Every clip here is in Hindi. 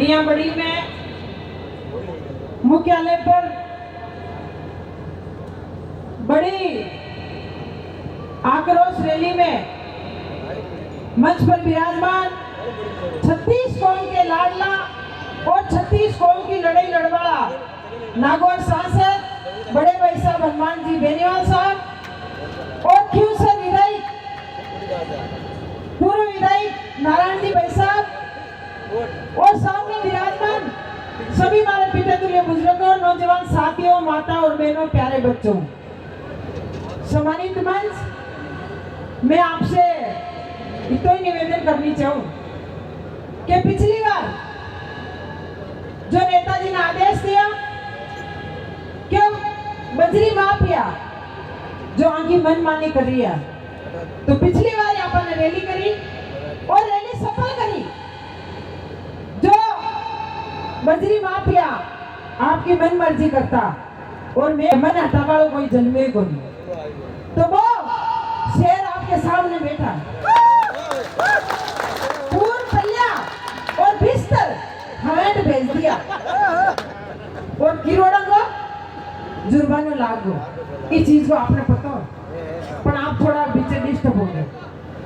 रियाबड़ी में मुख्यालय पर बड़ी आक्रोश रैली में मंच पर विराजमान 36 कौम के लाडला और 36 कौम की लड़ाई लड़वाड़ा नागौर सांसद बड़े भाई साहब हनुमान जी बेनीवाल साहब और क्यों से विधायक पूर्व विधायक नारायण जी भाई साहब और सामने विराजमान सभी हमारे पिता तुल्य बुजुर्गों, नौजवान साथियों, माता और बहनों, प्यारे बच्चों, सम्मानित मंच, मैं आपसे इतना ही निवेदन करनी चाहूं कि पिछली बार जो नेताजी ने आदेश दिया कि बजरी माफिया जो आगे मनमानी कर रही है, तो पिछली बार अपन ने रैली करी और रैली सफल करी। जो बजरी माफिया आपकी मन मर्जी करता और मैं मन हटा वालों कोई जन्मे को नहीं, तो वो शेर आपके सामने बैठा पूर्ण पल्ला और बिस्तर हमें भेज दिया और किरोड़ा को जुर्माना लागू। इस चीज को आपने पता हो, पर आप थोड़ा पीछे डिस्टर्ब हो गए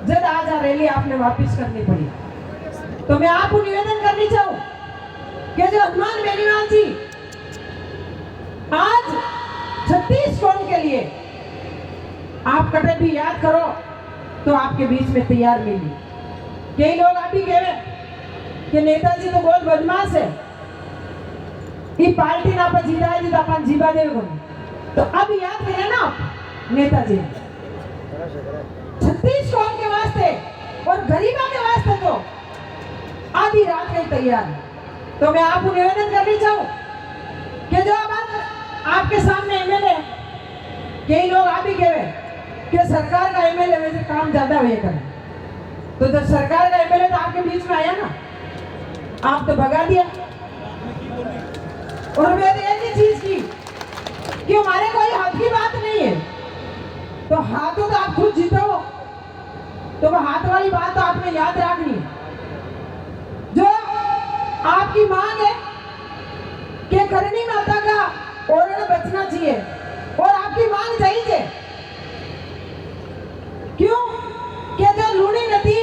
जब आज रैली आपने वापस करनी पड़ी। तो मैं आपको निवेदन करनी चाहूं कि जो हनुमान बेनीवाल जी आज 36 कौम के लिए आप कटे भी याद करो तो आपके बीच में तैयार मिली। कई लोग अभी कहे कि नेताजी तो बहुत बदमाश है, ये पार्टी ना पर जीता है तो अपन जीवा देवे, तो अब याद करें ना आप नेताजी 36 कौम के वास्ते और गरीबों के वास्ते तो आधी रात में तैयार। तो मैं आपको निवेदन करनी चाहूं कि जो अब आपके सामने एमएलए, कई लोग आप ही कहे कि सरकार का एमएलए वैसे काम ज्यादा हुए करे, तो जब सरकार का एमएलए तो आपके बीच में आया ना, आप तो भगा दिया। और मेरी एक चीज की कि हमारे कोई हाथ की बात नहीं है, तो हाथों तो आप खुद जीतो, तो वो हाथ वाली बात तो आपने याद रखनी। जो आपकी मांग है कि करनी माता का और बचना चाहिए और आपकी मांग चाहिए, क्यों कि जो लूनी नदी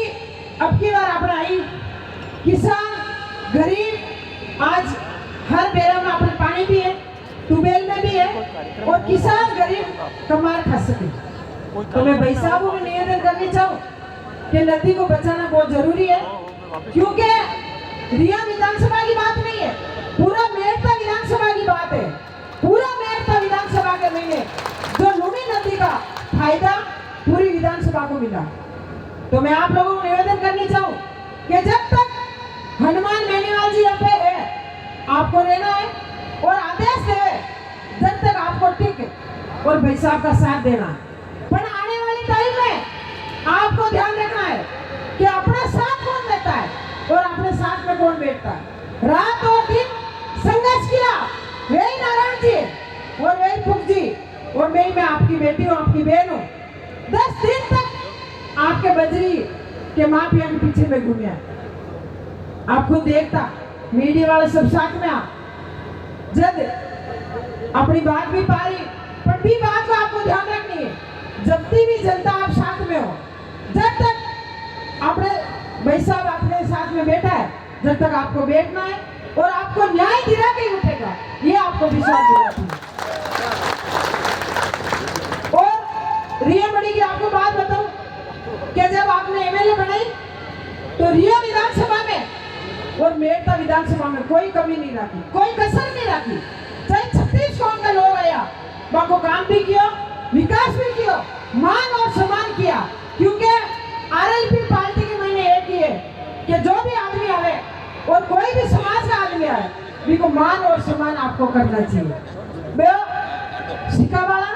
अब की बार अपना आई, किसान गरीब आज हर बेरा में अपने पानी भी है, ट्यूबवेल में भी है और किसान गरीब कमार खा सके। तो मैं भाई साहबों को निवेदन करनी चाहूँ कि नदी को बचाना बहुत जरूरी है, क्योंकि रिया विधानसभा की बात नहीं है, पूरा मेड़ता विधानसभा की बात है। पूरा मेड़ता विधानसभा के महीने जो लूनी नदी का फायदा पूरी विधानसभा को मिला। तो मैं आप लोगों को निवेदन करनी चाहूँ कि जब तक हनुमान बेनीवाल जी यहाँ पे है, आपको रहना है और आदेश है, जब तक आपको टिक और भाई साहब का साथ देना। पर आने वाली टाइम में आपको ध्यान रखना है कि अपना साथ कौन देता है और अपने साथ में कौन बैठता है। रात और दिन संघर्ष किया वही नारायण जी और वही फुक जी और मैं आपकी बेटी हूँ, आपकी बहन हूँ। 10 दिन तक आपके बजरी के माफिया के पीछे में घूमिया, आपको देखता मीडिया वाले सब साथ में आप जब अपनी बात भी पारी, पर भी बात को आपको ध्यान रखनी है, जब भी जनता आप साथ में हो, जब तक अपने भाई साहब अपने साथ में बैठा है, जब तक आपको बैठना है और आपको न्याय दिला के उठेगा, ये आपको विश्वास दिलाती है। और रियाबड़ी की आपको बात बताऊं कि जब आपने एमएलए बनाई तो रिया विधानसभा में और मेड़ता विधानसभा में कोई कमी नहीं रखी, कोई कसर नहीं रखी। चाहे 36 कौम के लोग आया, वहां काम भी किया, विकास भी किया, मान और सम्मान किया, क्योंकि आरएलपी पार्टी के मैंने एक ही है कि जो भी आदमी आवे और कोई भी समाज का आदमी आए, उनको मान और सम्मान आपको करना चाहिए। सिखा वाला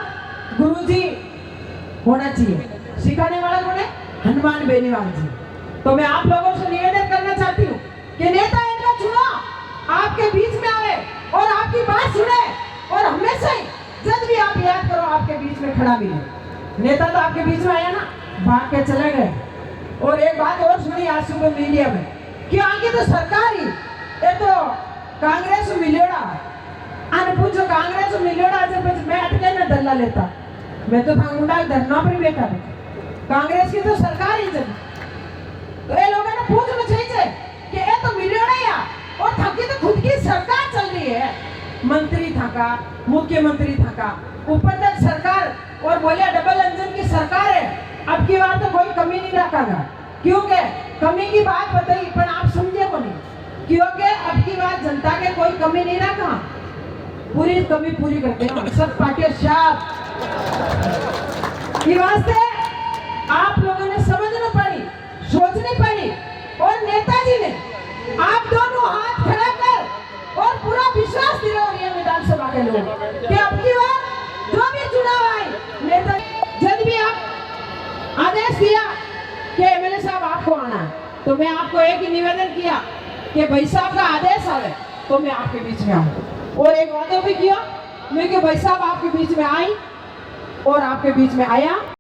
गुरुजी होना चाहिए, सिखाने वाला कौन है? हनुमान बेनीवाल जी। तो मैं आप लोगों से निवेदन करना चाहती हूँ कि नेता इनका चुनो, आपके बीच में आवे और आपकी बात सुने और हमेशा ही जब भी आप याद करो आपके बीच में खड़ा मिले। नेता तो आपके बीच में आया ना, भाग के चले गए। और एक बात और सुनी आज सुबह मीडिया में कि आगे तो सरकार ही ये तो कांग्रेस मिलोड़ा आने पूछो कांग्रेस मिलोड़ा जब मैं अटके न दल्ला लेता मैं तो था मुंडा धरना पर बैठा कांग्रेस की तो सरकार ही चली तो ये लोगों ने पूछना चाहिए कि ये तो मिलोड़ा या और थकी तो खुद की सरकार चल रही है मंत्री थका मुख्यमंत्री थका ऊपर तक सरकार और बोले डबल इंजन की सरकार है अब की बार तो कोई कमी नहीं रखेगा क्योंकि कमी की बात बताई पर आप समझे को नहीं क्योंकि अब की बार जनता के कोई कमी नहीं रखा पूरी कमी पूरी करते हैं सब पार्टी साहब की वास्ते आप लोगों ने समझना पड़ी सोचनी पड़ी और नेताजी ने आप दोनों हाथ खड़ा कर और पूरा विश्वास दिया और ये विधानसभा के लोग कि अब की बार जो भी चुनाव आए नेता जब भी आप आदेश दिया कि एमएलए साहब आपको आना है तो मैं आपको एक ही निवेदन किया कि भाई साहब का आदेश आवे तो मैं आपके बीच में आऊँ और एक वादा भी किया मैं कि भाई साहब आपके बीच में आई और आपके बीच में आया।